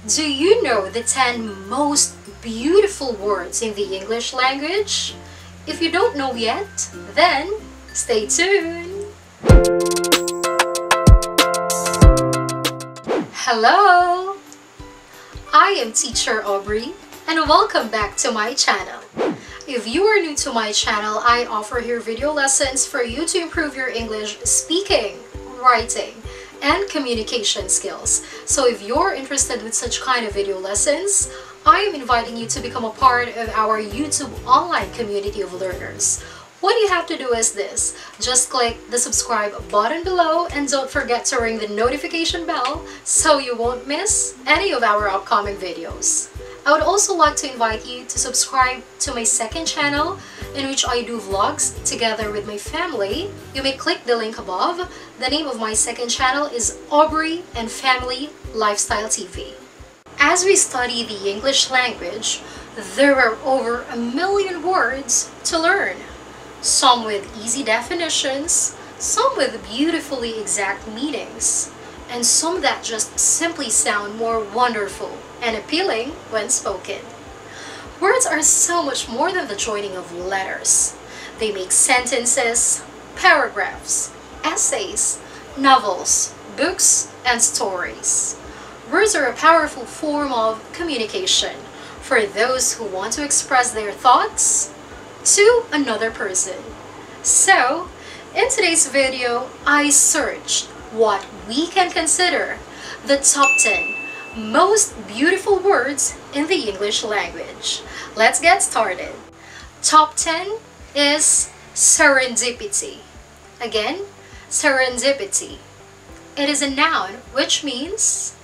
Do you know the 10 most beautiful words in the English language? If you don't know yet, then stay tuned! Hello! I am Teacher Aubrey and welcome back to my channel. If you are new to my channel, I offer here video lessons for you to improve your English speaking, writing, and communication skills. So if you're interested with such kind of video lessons, I am inviting you to become a part of our YouTube online community of learners. What you have to do is this: just click the subscribe button below and don't forget to ring the notification bell so you won't miss any of our upcoming videos. I would also like to invite you to subscribe to my second channel, in which I do vlogs together with my family. You may click the link above. The name of my second channel is Aubrey and Family Lifestyle TV. As we study the English language, there are over 1 million words to learn. Some with easy definitions, some with beautifully exact meanings, and some that just simply sound more wonderful and appealing when spoken. Words are so much more than the joining of letters. They make sentences, paragraphs, essays, novels, books, and stories. Words are a powerful form of communication for those who want to express their thoughts to another person. So, in today's video, I searched what we can consider the top 10 most beautiful words in the English language. Let's get started. Top 10 is serendipity. Again, serendipity. It is a noun which means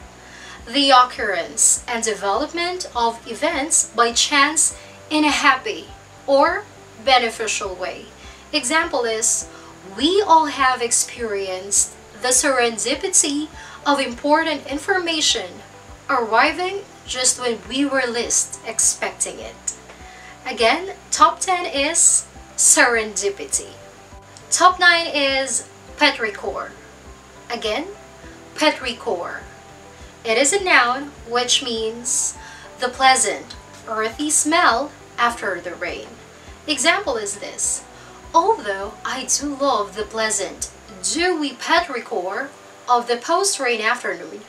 the occurrence and development of events by chance in a happy or beneficial way. Example is, we all have experienced the serendipity of important information arriving just when we were least expecting it. Again, top 10 is serendipity. Top 9 is petrichor. Again, petrichor. It is a noun which means the pleasant, earthy smell after the rain. Example is this: although I do love the pleasant, dewy petrichor of the post-rain afternoon,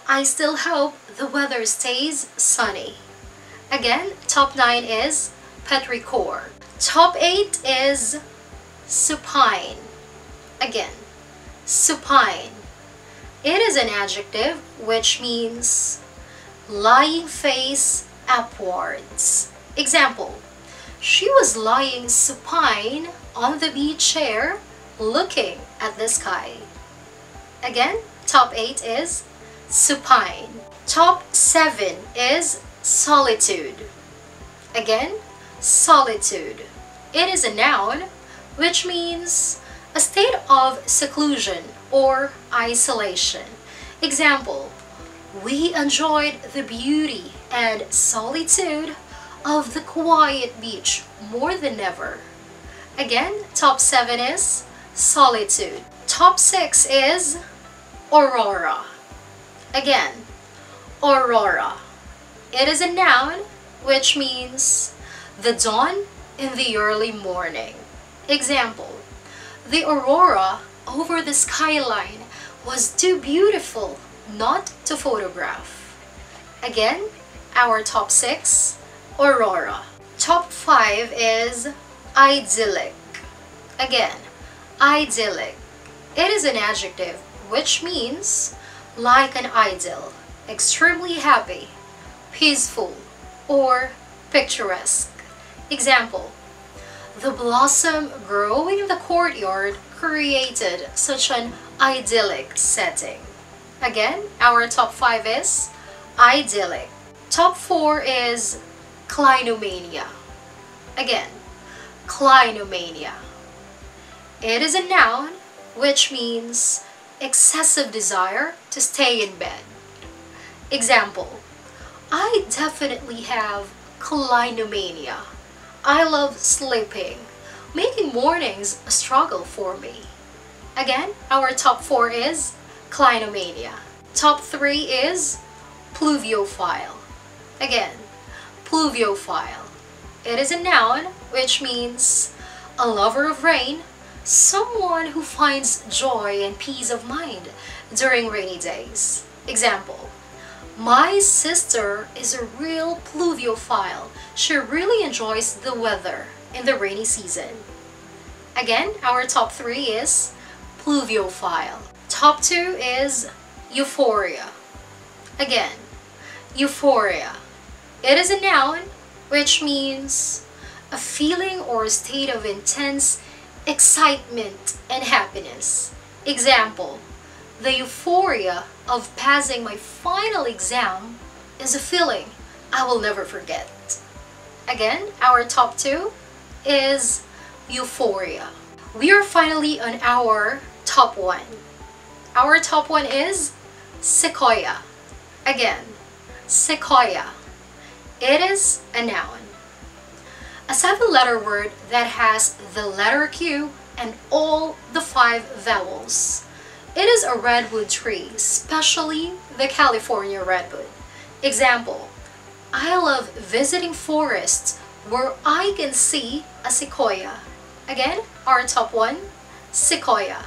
I still hope the weather stays sunny. Again, top 9 is petrichor. Top 8 is supine. Again, supine. It is an adjective which means lying face upwards. Example: she was lying supine on the beach chair looking at the sky. Again, top 8 is supine. Top 7 is solitude. Again, solitude. It is a noun which means a state of seclusion or isolation. Example: we enjoyed the beauty and solitude of the quiet beach more than ever. Again, top 7 is solitude. Top 6 is aurora. Again, aurora. It is a noun which means the dawn in the early morning. Example: the aurora over the skyline was too beautiful not to photograph. Again, our top 6, aurora. Top 5 is idyllic. Again, idyllic. It is an adjective which means like an idyll, extremely happy, peaceful, or picturesque. Example: the blossom growing in the courtyard created such an idyllic setting. Again, our top 5 is idyllic. Top 4 is clinomania. Again, clinomania. It is a noun which means excessive desire to stay in bed. Example: I definitely have clinomania. I love sleeping, making mornings a struggle for me. Again, our top 4 is clinomania. Top 3 is pluviophile. Again, pluviophile. It is a noun which means a lover of rain, someone who finds joy and peace of mind during rainy days. Example, my sister is a real pluviophile. She really enjoys the weather in the rainy season. Again, our top 3 is pluviophile. Top 2 is euphoria. Again, euphoria. It is a noun which means a feeling or a state of intense excitement and happiness. Example, the euphoria of passing my final exam is a feeling I will never forget. Again, our top 2 is euphoria. We are finally on our top 1. Our top 1 is sequoia. Again, sequoia. It is a noun. A 7-letter word that has the letter Q and all the 5 vowels. It is a redwood tree, especially the California redwood. Example, I love visiting forests where I can see a sequoia. Again, our top 1, sequoia.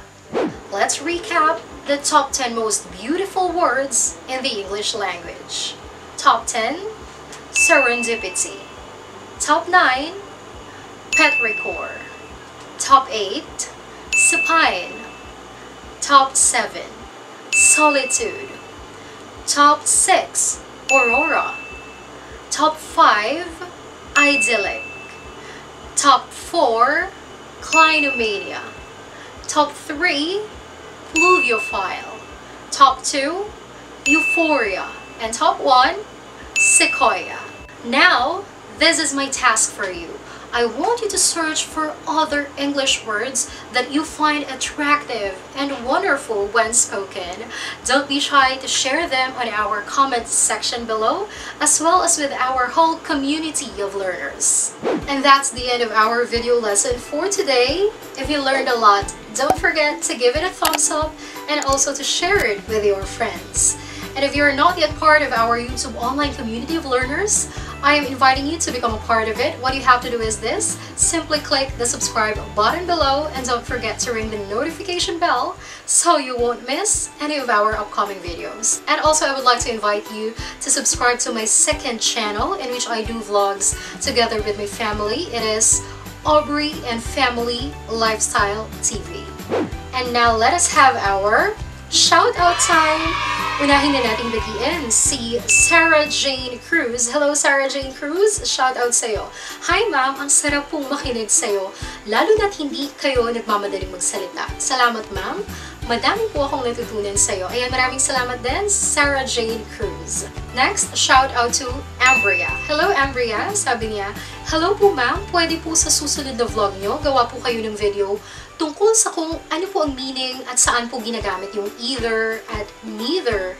Let's recap the top 10 most beautiful words in the English language. Top 10, serendipity. Top 9, petrichor. Top 8, supine. Top 7, solitude. Top 6, aurora. Top 5, idyllic. Top 4, clinomania. Top 3, pluviophile. Top 2, euphoria. And top 1, sequoia. Now, this is my task for you. I want you to search for other English words that you find attractive and wonderful when spoken. Don't be shy to share them on our comment section below, as well as with our whole community of learners. And that's the end of our video lesson for today. If you learned a lot, don't forget to give it a thumbs up and also to share it with your friends. And if you're not yet part of our YouTube online community of learners, I am inviting you to become a part of it. What you have to do is this: simply click the subscribe button below and don't forget to ring the notification bell so you won't miss any of our upcoming videos. And also, I would like to invite you to subscribe to my second channel in which I do vlogs together with my family. It is Aubrey and Family Lifestyle TV. And now let us have our shoutout time. Unahin na nating batiin si Sarah Jane Cruz. Hello Sarah Jane Cruz, shoutout sa'yo. Hi ma'am, ang sarap pong makinig sa'yo, lalo na't hindi kayo nagmamadaling magsalita. Salamat ma'am, madami po akong natutunan sa'yo. Ayan, maraming salamat din, Sarah Jane Cruz. Next, shoutout to Ambria. Hello Ambria, sabi niya, hello po ma'am, pwede po sa susunod na vlog nyo, gawa po kayo ng video tungkol sa kung ano po ang meaning at saan po ginagamit yung either at neither.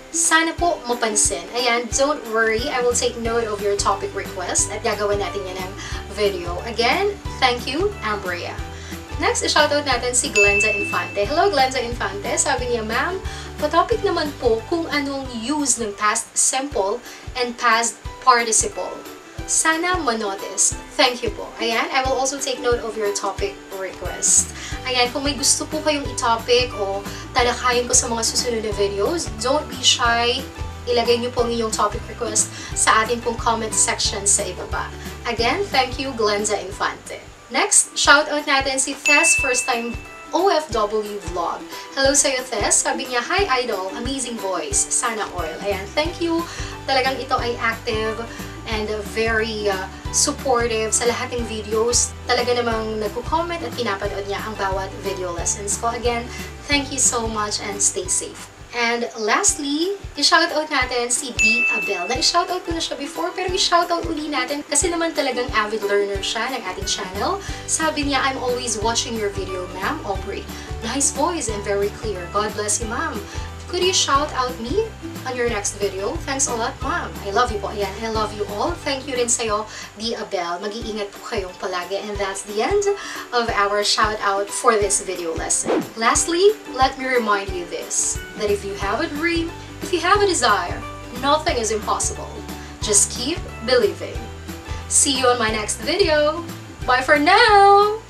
Sana po mapansin. Ayan, don't worry, I will take note of your topic request at gagawin natin yan ng video. Again, thank you, Ambria. Next, shoutout natin si Glenda Infante. Hello, Glenda Infante. Sabi niya, ma'am, pa-topic naman po kung anong use ng past simple and past participle. Sana manotice. Thank you po. Ayan, I will also take note of your topic request. Ayan, kung may gusto po kayong i-topic o talakayin ko sa mga susunod na videos, don't be shy. Ilagay niyo po ang inyong topic request sa ating pong comment section sa ibaba. Again, thank you, Glenda Infante. Next, shoutout natin si Tess, first time OFW vlog. Hello sa'yo, Tess. Sabi niya, hi idol, amazing voice, sana all. Ayan, thank you. Talagang ito ay active and very supportive sa lahat ng videos. Talaga namang nagko-comment at pinapanood niya ang bawat video lessons ko. Again, thank you so much and stay safe. And lastly, i-shoutout natin si D. Abel. Na-shoutout ko na siya before, pero i-shoutout uli natin kasi naman talagang avid learner siya ng ating channel. Sabi niya, I'm always watching your video, ma'am, Aubrey. Nice voice and very clear. God bless you, ma'am. Could you shout out me on your next video? Thanks a lot, ma'am. I love you po. Ayan, I love you all. Thank you rin sa'yo, D. Abel. Mag-iingat po kayong palagi. And that's the end of our shout out for this video lesson. Lastly, let me remind you this, that if you have a dream, if you have a desire, nothing is impossible. Just keep believing. See you on my next video. Bye for now!